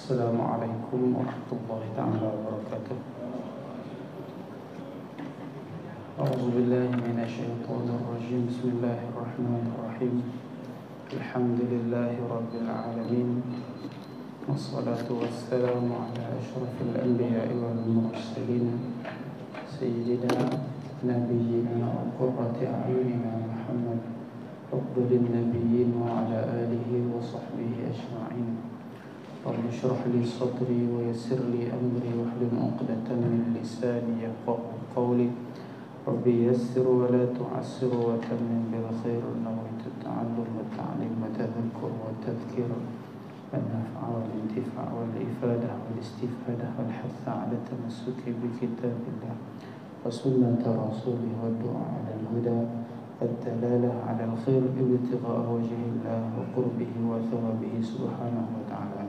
Assalamualaikum warahmatullahi ta'ala wabarakatuh. A'udzubillahi minasyaitonir rajim. Bismillahirrahmanirrahim. Alhamdulillahi rabbil alamin. Wassalatu wassalamu ala asyrafil anbiya'i wal mursalin sayyidina nabiyyina wa qurrati a'yunina Muhammad afdalin nabiyyin wa ala alihi wa sahbihi ajma'in. Rabbi shrah li sadri wa yassir li amri wahlul 'uqdatam min lisani yafqahu qawli. Rabbi yassir wa la tu'assir wa tammin bil khair. Nawaitu ta'allum wa ta'lim wa tadhakkur wa tadhkir wal naf'a wal intifa' wal ifadah wal istifadah wal hatha 'ala tamassuki bi kitabillah wa sunnati rasulih wa du'a 'ala al-huda الدلالة على الخير ابتغاء وجه الله وقربه وثوابه سبحانه وتعالى.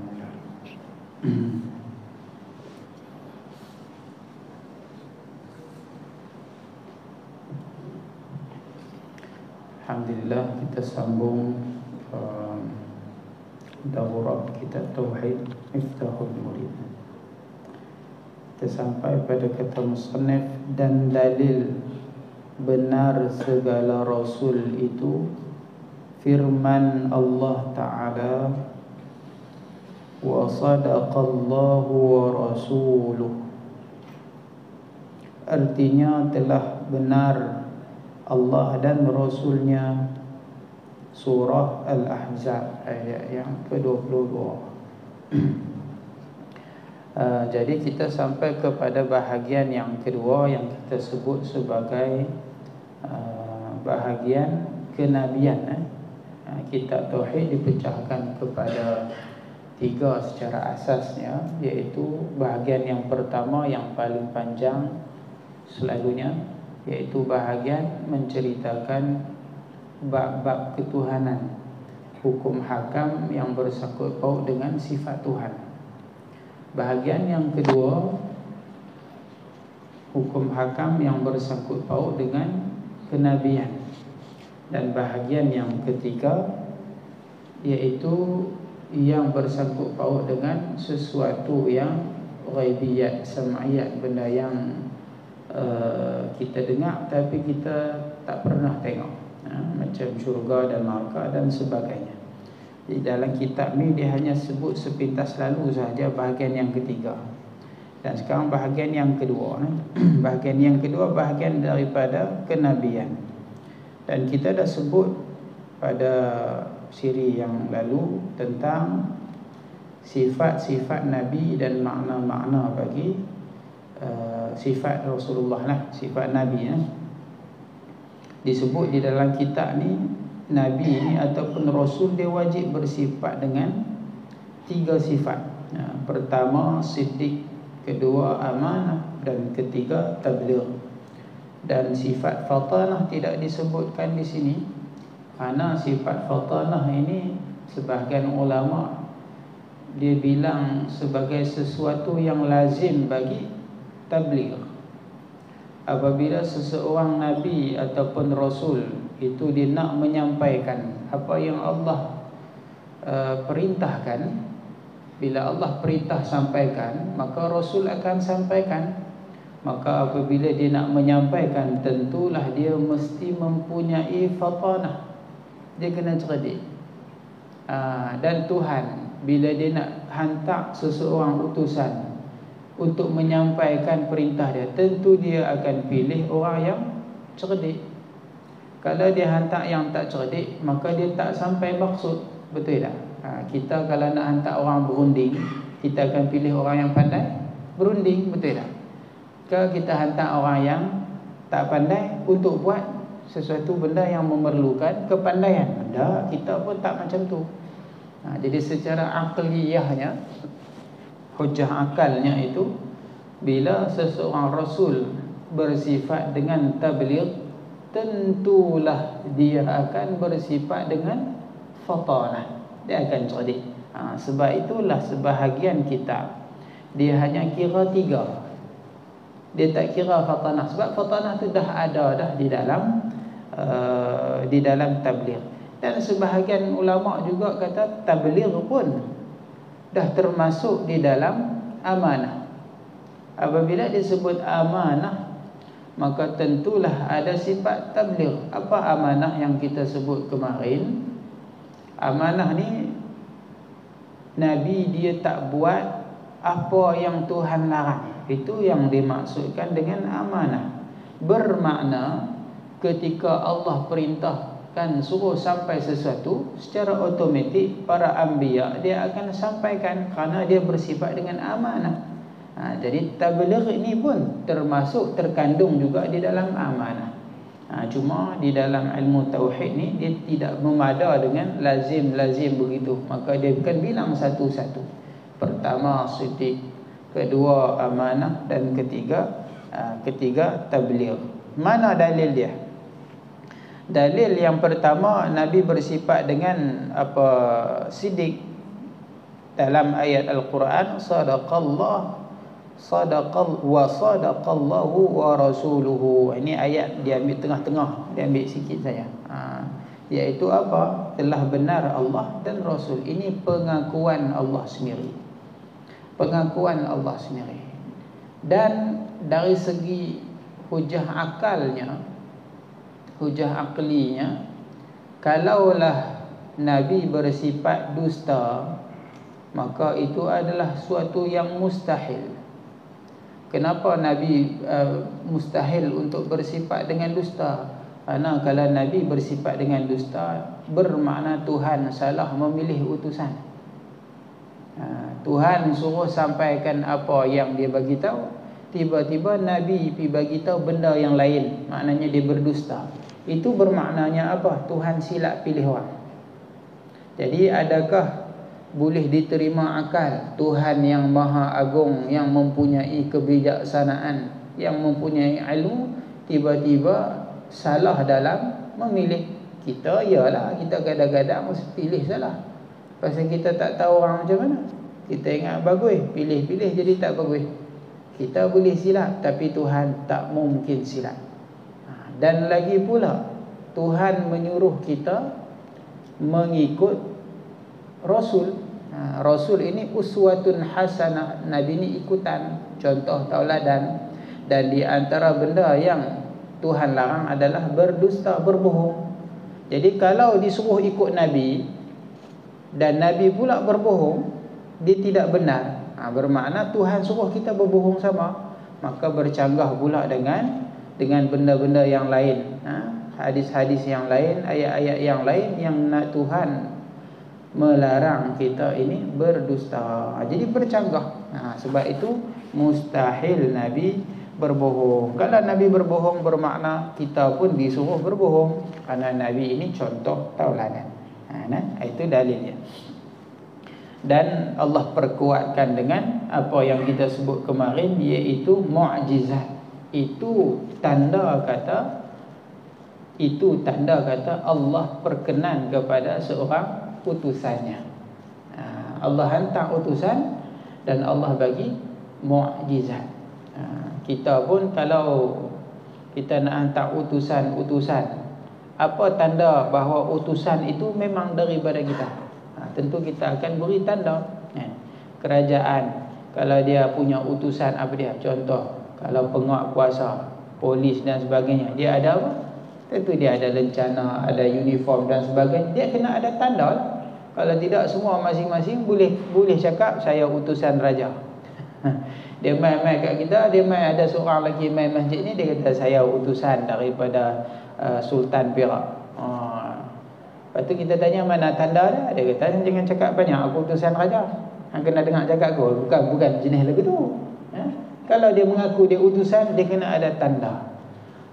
Alhamdulillah, kita sambung daurah kitab Tauhid Miftahul Murid. Kita sampai pada kata musannif, dan dalil benar segala rasul itu firman Allah Ta'ala, wa sadaqallahu wa rasuluh. Artinya telah benar Allah dan Rasulnya. Surah Al-Ahzab ayat yang ke-22. Jadi kita sampai kepada bahagian yang kedua yang kita sebut sebagai bahagian kenabian. Kitab Tauhid dipecahkan kepada tiga secara asasnya, iaitu bahagian yang pertama yang paling panjang selalunya, iaitu bahagian menceritakan bab-bab ketuhanan, hukum hakam yang bersangkut paut dengan sifat Tuhan. Bahagian yang kedua, hukum hakam yang bersangkut paut dengan kenabian. Dan bahagian yang ketiga, iaitu yang bersangkut paut dengan sesuatu yang ghaibiyat, sam'iyat, benda yang kita dengar tapi kita tak pernah tengok, macam syurga dan neraka dan sebagainya. Di dalam kitab ni dia hanya sebut sepintas lalu sahaja bahagian yang ketiga. Dan sekarang bahagian yang kedua. Bahagian yang kedua bahagian daripada kenabian. Dan kita dah sebut pada siri yang lalu tentang sifat-sifat Nabi dan makna-makna bagi sifat Rasulullah lah, sifat Nabi disebut di dalam kitab ni. Nabi ni ataupun Rasul dia wajib bersifat dengan tiga sifat. Pertama siddiq, kedua amanah, dan ketiga tabligh. Dan sifat fatanah tidak disebutkan di sini, kerana sifat fatanah ini sebahagian ulama dia bilang sebagai sesuatu yang lazim bagi tabligh. Apabila seseorang Nabi ataupun Rasul itu dia nak menyampaikan apa yang Allah perintahkan, bila Allah perintah sampaikan, maka Rasul akan sampaikan. Maka apabila dia nak menyampaikan, tentulah dia mesti mempunyai fatanah, dia kena cerdik. Dan Tuhan bila dia nak hantar seseorang utusan untuk menyampaikan perintah dia, tentu dia akan pilih orang yang cerdik. Kalau dia hantar yang tak cerdik, maka dia tak sampai maksud. Betul tak? Kita kalau nak hantar orang berunding, kita akan pilih orang yang pandai berunding. Betul tak? Kalau kita hantar orang yang tak pandai untuk buat sesuatu benda yang memerlukan kepandaian, kita pun tak macam tu. Jadi secara akliyahnya, hujah akalnya itu, bila seseorang Rasul bersifat dengan tabligh, tentulah dia akan bersifat dengan fatanah, dia akan cerdik. Sebab itulah sebahagian kitab dia hanya kira tiga, dia tak kira fatanah. Sebab fatanah tu dah ada dah di dalam tabligh. Dan sebahagian ulama juga kata tabligh pun dah termasuk di dalam amanah. Apabila disebut amanah, maka tentulah ada sifat tabligh. Apa amanah yang kita sebut kemarin? Amanah ni, Nabi dia tak buat apa yang Tuhan larang. Itu yang dimaksudkan dengan amanah. Bermakna ketika Allah perintahkan suruh sampai sesuatu, secara automatik para anbiya dia akan sampaikan, kerana dia bersifat dengan amanah. Jadi tabligh ini pun termasuk, terkandung juga di dalam amanah. Cuma di dalam ilmu tauhid ni dia tidak memada dengan lazim begitu. Maka dia akan bilang satu-satu. Pertama siddiq, kedua amanah, dan ketiga tabligh. Mana dalil dia? Dalil yang pertama, Nabi bersifat dengan apa? Siddiq. Dalam ayat Al-Quran, sadaqallahu wa rasuluhu. Ini ayat dia ambil tengah-tengah, dia ambil sikit saja. Iaitu apa? Telah benar Allah dan Rasul. Ini pengakuan Allah sendiri. Pengakuan Allah sendiri. Dan dari segi hujah akalnya, hujah aklinya, kalaulah Nabi bersifat dusta, maka itu adalah suatu yang mustahil. Kenapa Nabi mustahil untuk bersifat dengan dusta? Karena kalau Nabi bersifat dengan dusta, bermakna Tuhan salah memilih utusan. Tuhan suruh sampaikan apa yang dia bagi tahu, tiba-tiba Nabi pergi bagi tahu benda yang lain, maknanya dia berdusta. Itu bermaknanya apa? Tuhan silap pilih orang. Jadi adakah boleh diterima akal Tuhan yang maha agung, yang mempunyai kebijaksanaan, yang mempunyai ilmu, tiba-tiba salah dalam memilih? Kita ialah, kita kadang-kadang mesti pilih salah, pasal kita tak tahu orang macam mana. Kita ingat bagus, pilih-pilih jadi tak bagus. Kita boleh silap, tapi Tuhan tak mungkin silap. Dan lagi pula, Tuhan menyuruh kita mengikut Rasul. Rasul ini uswatun hasanah. Nabi ini ikutan, contoh tauladan. Dan di antara benda yang Tuhan larang adalah berdusta, berbohong. Jadi kalau disuruh ikut Nabi dan Nabi pula berbohong, dia tidak benar. Bermakna Tuhan suruh kita berbohong sama. Maka bercanggah pula dengan benda-benda yang lain, hadis-hadis yang lain, ayat-ayat yang lain yang Tuhan melarang kita ini berdusta. Jadi bercanggah. Sebab itu mustahil Nabi berbohong. Kalau Nabi berbohong, bermakna kita pun disuruh berbohong, kerana Nabi ini contoh tauladan. Itu dalilnya. Dan Allah perkuatkan dengan apa yang kita sebut kemarin, iaitu mukjizat. Itu tanda kata Allah berkenan kepada seorang utusannya. Allah hantar utusan dan Allah bagi mukjizat. Kita pun kalau kita nak hantar utusan, apa tanda bahawa utusan itu memang daripada kita? Tentu kita akan beri tanda. Kerajaan, kalau dia punya utusan apa dia? Contoh, kalau penguat kuasa, polis dan sebagainya, dia ada apa? Tentu dia ada lencana, ada uniform dan sebagainya. Dia kena ada tanda lah. Kalau tidak, semua masing-masing boleh cakap saya utusan raja. Dia main-main kat kita, dia main, ada seorang lagi main masjid ni, dia kata saya utusan daripada Sultan Perak. Lepas tu kita tanya mana tanda dia? Dia kata jangan cakap banyak, aku utusan raja. Hang kena dengar cakap aku. Bukan jenis lagu tu. Kalau dia mengaku dia utusan, dia kena ada tanda.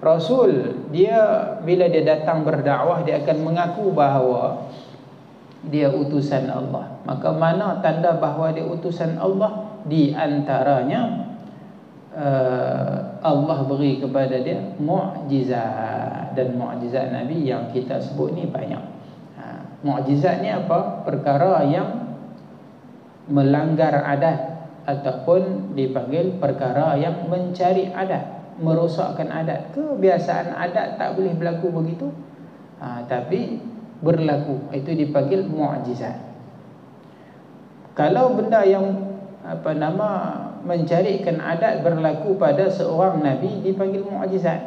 Rasul, dia bila dia datang berdakwah, dia akan mengaku bahawa dia utusan Allah. Maka mana tanda bahawa dia utusan Allah? Di antaranya Allah beri kepada dia mukjizat. Dan mukjizat Nabi yang kita sebut ni banyak. Mukjizat ni apa? Perkara yang melanggar adat, ataupun dipanggil perkara yang mencari adat, merosakkan adat. Kebiasaan adat tak boleh berlaku begitu, tapi berlaku. Itu dipanggil mukjizat. Kalau benda yang mencarikan adat berlaku pada seorang nabi dipanggil mukjizat.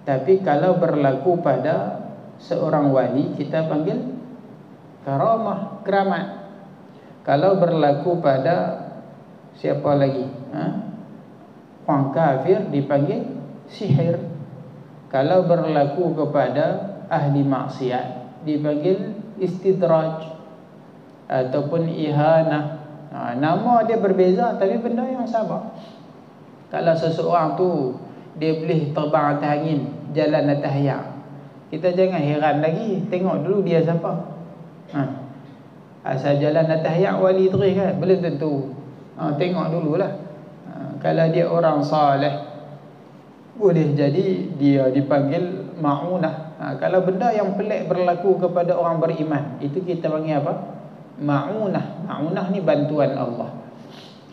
Tapi kalau berlaku pada seorang wali kita panggil karamah, keramat. Kalau berlaku pada siapa lagi? Orang kafir dipanggil sihir. Kalau berlaku kepada ahli maksiat dipanggil istidraj ataupun ihanah. Nama dia berbeza tapi benda yang sama. Kalau seseorang tu dia boleh terbang atas angin, jalan atas air, kita jangan heran lagi, tengok dulu dia siapa. Asal jalan atas air wali terus kan? Belum tentu. Tengok dululah. Kalau dia orang saleh, boleh jadi dia dipanggil ma'unah. Kalau benda yang pelik berlaku kepada orang beriman, itu kita panggil apa? Ma'unah. Ma'unah ni bantuan Allah.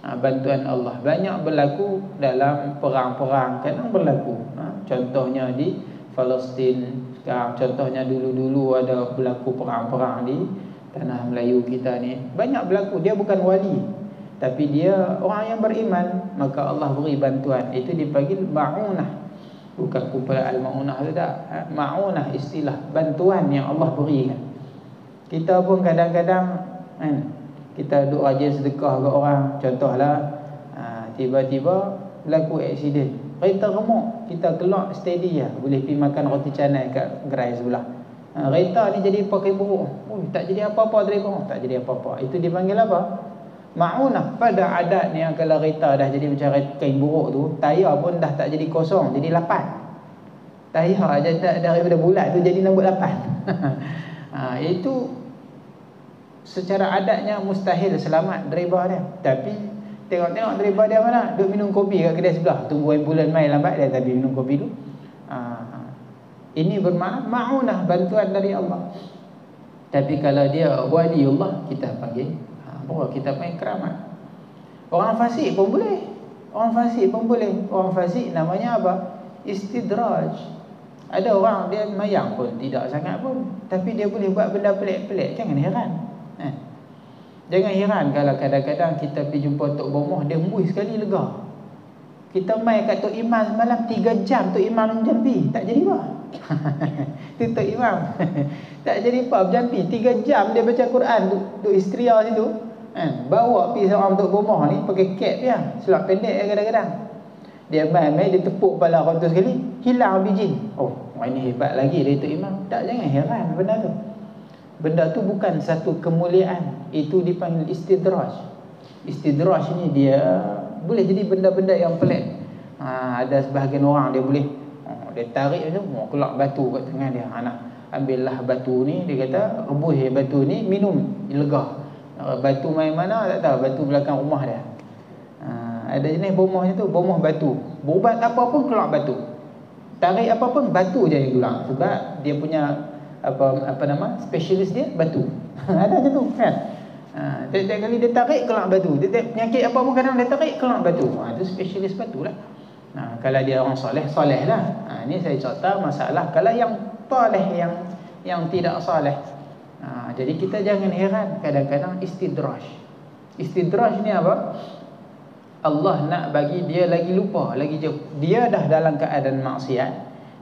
Bantuan Allah banyak berlaku dalam perang-perang, kadang berlaku. Contohnya di Palestin sekarang, contohnya dulu-dulu ada berlaku perang-perang di tanah Melayu kita ni. Banyak berlaku. Dia bukan wali, tapi dia orang yang beriman, maka Allah beri bantuan. Itu dipanggil ma'unah. Bukan kumpulan al-ma'unah tu tak. Ma'unah istilah bantuan yang Allah berikan. Kita pun kadang-kadang kita duk rajin sedekah ke orang. Contohlah tiba-tiba berlaku aksiden, kereta remuk, kita keluar steady lah, boleh pergi makan roti canai kat gerai sebelah. Kereta ni jadi pakai buruk, tak jadi apa-apa tadi pun, tak jadi apa-apa. Itu dipanggil apa? Ma'unah. Pada adatnya kalau kereta dah jadi macam kain buruk tu, tayar pun dah tak jadi kosong, jadi 8. Tayar daripada bulat tu jadi nombor 8. Itu secara adatnya mustahil selamat daripada dia. Tapi tengok-tengok daripada dia mana, duk minum kopi kat kedai sebelah, tunggu ambulan mai lambat dia tapi minum kopi tu. Ini bermakna ma'unah, bantuan dari Allah. Tapi kalau dia waliullah, kita panggil kita panggil keramat. Orang fasik pun boleh. Orang fasik pun boleh. Orang fasik namanya apa? Istidraj. Ada orang dia mayang pun tidak sangat pun, tapi dia boleh buat benda pelik-pelik. Jangan heran. Jangan heran kalau kadang-kadang kita pergi jumpa Tok Bomoh, dia hembus sekali lega. Kita main kat Tok Imam semalam 3 jam, Tok Imam jampi, tak jadi apa. Itu Tok Imam. Tak jadi apa, jampi 3 jam dia baca Quran duk istria situ. Bawa pergi seorang Tok Bomoh ni pakai cap dia, selak pendek kadang-kadang. Dia main-main, dia tepuk kepala orang tu sekali, hilang biji. Orang ini hebat lagi dari Tok Imam. Tak, jangan heran benda tu. Benda tu bukan satu kemuliaan. Itu dipanggil istidraj. Istidraj ni dia boleh jadi benda-benda yang pelik. Ada sebahagian orang dia boleh dia tarik tu, keluar batu kat tangan dia. Nak ambillah batu ni, dia kata rebus batu ni, minum lega. Batu main mana tak tahu, batu belakang rumah dia. Ada jenis bomoh tu, bomoh batu. Berubat apa pun keluar batu. Tarik apa pun batu je yang keluar. Sebab dia punya apa nama spesialis dia batu. Ada macam tu kan. Tiap-tiap kali dia tarik keluar batu. Dia penyakit apa pun kadang dia tarik keluar batu. Itu spesialis batu lah. Kalau dia orang soleh, soleh lah. Ini saya cerita masalah kalau yang soleh, yang tidak soleh. Jadi kita jangan heran kadang-kadang istidraj. Istidraj ni apa? Allah nak bagi dia lagi lupa, lagi jauh. Dia dah dalam keadaan maksiat,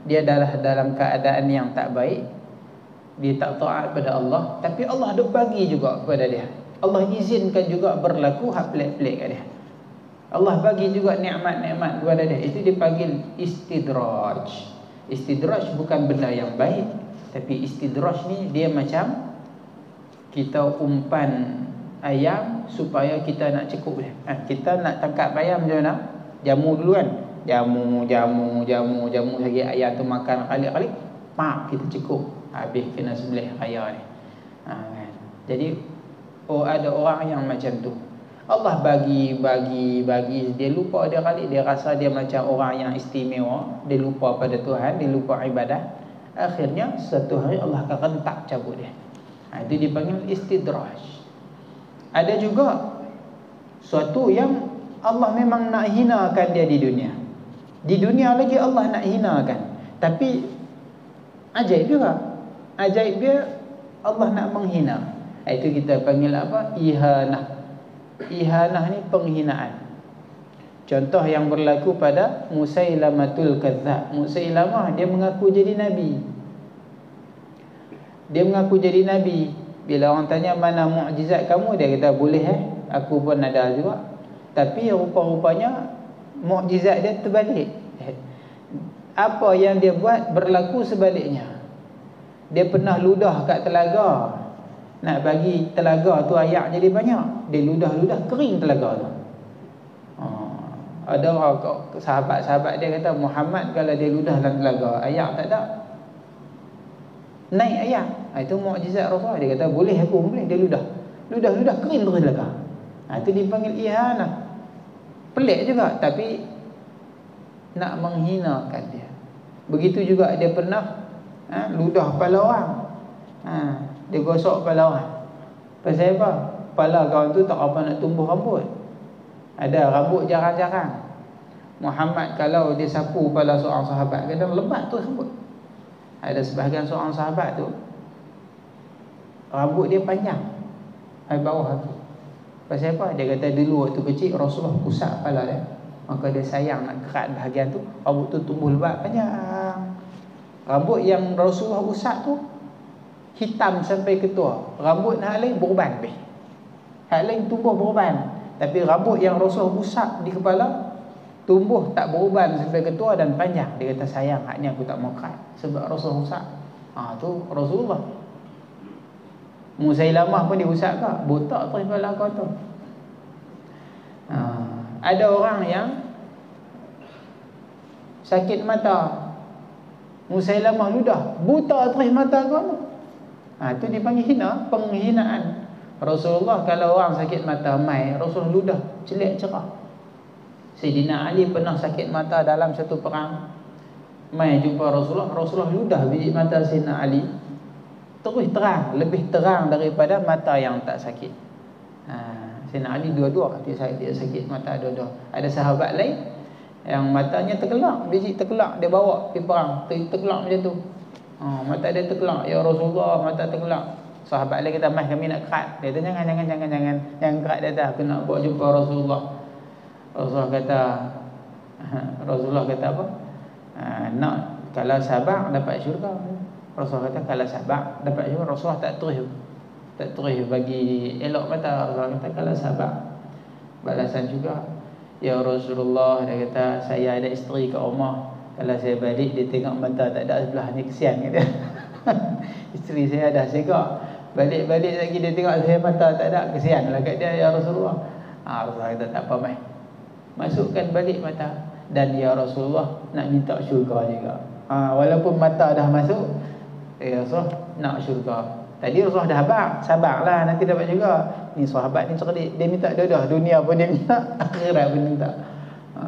dia dah dalam keadaan yang tak baik, dia tak taat pada Allah, tapi Allah duk bagi juga kepada dia. Allah izinkan juga berlaku hak pelik-pelik kat dia. Allah bagi juga nikmat-nikmat kepada dia. Itu dipanggil istidraj. Istidraj bukan benda yang baik, tapi istidraj ni dia macam kita umpan ayam supaya kita nak cekup dia. Kita nak tangkap ayam macam mana? Jamu dulu kan. Jamu lagi ayam tu makan kali-kali, kita cekup. Habis kena sembelih raya ni. Jadi ada orang yang macam tu. Allah bagi, dia lupa dia kali, dia rasa dia macam orang yang istimewa, dia lupa pada Tuhan, dia lupa ibadah. Akhirnya satu hari Allah akan rentak cabut dia. Itu dipanggil istidraj. Ada juga suatu yang Allah memang nak hinakan dia di dunia. Di dunia lagi Allah nak hinakan. Tapi ajaib juga. Ajaib dia Allah nak menghina. Itu kita panggil apa? Ihanah. Ihanah ni penghinaan. Contoh yang berlaku pada Musailamatul Kadzdzab. Musailamah dia mengaku jadi nabi. Dia mengaku jadi nabi. Bila orang tanya mana mukjizat kamu, dia kata boleh aku pun ada juga. Tapi rupa-rupanya mukjizat dia terbalik. Apa yang dia buat berlaku sebaliknya. Dia pernah ludah kat telaga. Nak bagi telaga tu air jadi banyak, dia ludah-ludah kering telaga tu. Ada sahabat-sahabat dia kata Muhammad kalau dia ludah dalam telaga air tak ada, naik air. Itu mukjizat Rasulullah. Dia kata boleh aku boleh. Dia ludah kering terus telaga. Itu dipanggil ihanah. Pelik juga, tapi nak menghinakan dia. Begitu juga dia pernah ludah kepala orang. Dia gosok kepala orang. Pasal apa? Kepala kawan tu tak apa nak tumbuh rambut. Ada rambut jarang-jarang. Muhammad kalau dia sapu kepala seorang sahabat, kadang lebat tu rambut. Ada sebahagian seorang sahabat tu rambut dia panjang dari bawah kaki. Pasal apa? Dia kata dulu waktu kecil Rasulullah pusat kepala dia, maka dia sayang nak kerat bahagian tu, rambut tu tumbuh lebat panjang. Rambut yang Rasulullah usap tu hitam sampai ketua. Rambut hak lain beruban lebih. Hak lain tumbuh beruban. Tapi rambut yang Rasulullah usap di kepala tumbuh tak beruban sampai ketua dan panjang. Dia kata sayang, haknya aku tak mau kerat sebab Rasulullah usap. Tu Rasulullah. Musailamah pun dia usap ke? Botak terus kepala kau tu. Ada orang yang sakit mata, Musailamah ludah, buta terus mata kau tu. Itu dipanggil hina, penghinaan. Rasulullah kalau orang sakit mata mai, Rasulullah ludah, celik cerah. Sayyidina Ali pernah sakit mata dalam satu perang. Mai jumpa Rasulullah, Rasulullah ludah biji mata Sayyidina Ali. Terus terang, lebih terang daripada mata yang tak sakit. Sayyidina Ali dua-dua dia sakit mata dua-dua. Ada sahabat lain yang matanya terkelak, biji terkelak, dia bawa pergi perang, terkelak macam tu. Mata dia terkelak, ya Rasulullah mata terkelak. Sahabat lain kata, "Mas kami nak kerat." Dia kata, jangan kerat dia dah, aku nak bawa jumpa Rasulullah. Rasulullah kata apa? Nak kalau sabar dapat syurga. Rasulullah kata kalau sabar dapat syurga. Rasulullah tak terus bagi elok mata. Rasulullah kata kalau sabar. Balasan juga, ya Rasulullah, dia kata saya ada isteri kat rumah. Kalau saya balik dia tengok mata tak ada sebelah ni, kesian kata. Isteri saya dah segak, balik-balik lagi dia tengok saya mata tak ada, kesian lah kat dia, ya Rasulullah. Rasulullah kata tak apa mai, masukkan balik mata. Dan ya Rasulullah nak minta syurga juga. Walaupun mata dah masuk, ya Rasulullah nak syurga. Tadi Rasulullah dah sabarlah nanti dapat juga. Ni sahabat ni cerdik, dia minta dah dunia pun dia minta, akhirat pun dia minta.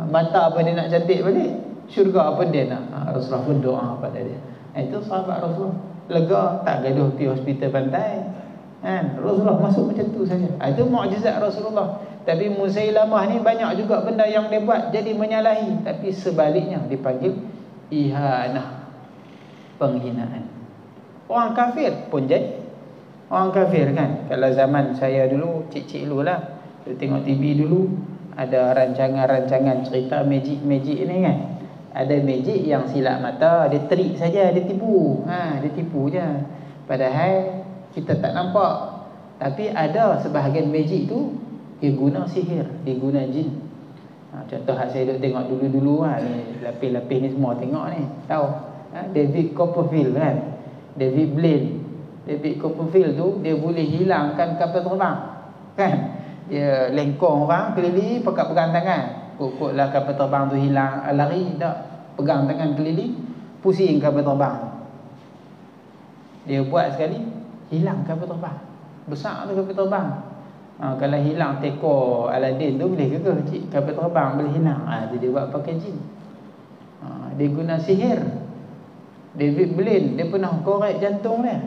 Mata apa dia nak cantik balik, syurga apa dia nak. Rasulullah pun doa pada dia. Itu sahabat Rasulullah, lega, tak gaduh pergi hospital pantai. Rasulullah masuk macam tu saja. Itu mukjizat Rasulullah. Tapi Musailamah ni banyak juga benda yang dia buat jadi menyalahi, tapi sebaliknya dipanggil ihanah, penghinaan. Orang kafir pun jadi. Orang kafir kan, kalau zaman saya dulu, cik-cik dulu lah, tengok TV dulu, ada rancangan-rancangan cerita magic ni kan. Ada magic yang silap mata, dia trik saja, dia tipu. Dia tipu je. Padahal kita tak nampak. Tapi ada sebahagian magic tu dia guna sihir, dia guna jin. Contoh saya duk tengok dulu-dulu ni, lapis-lapis ni semua tengok ni, tahu. David Copperfield kan, David Blaine. David Copperfield tu dia boleh hilangkan kapal terbang kan. Dia lengkong orang keliling, pegang tangan, pokoklah kapal terbang tu hilang, lari tak, pegang tangan keliling, pusing kapal terbang. Dia buat sekali, hilang kapal terbang, besar tu kapal terbang. Kalau hilang teko Aladdin tu boleh ke kecil, kapal terbang boleh hilang. Dia buat pakai jin. Dia guna sihir. David Blaine dia pernah korek jantung dia.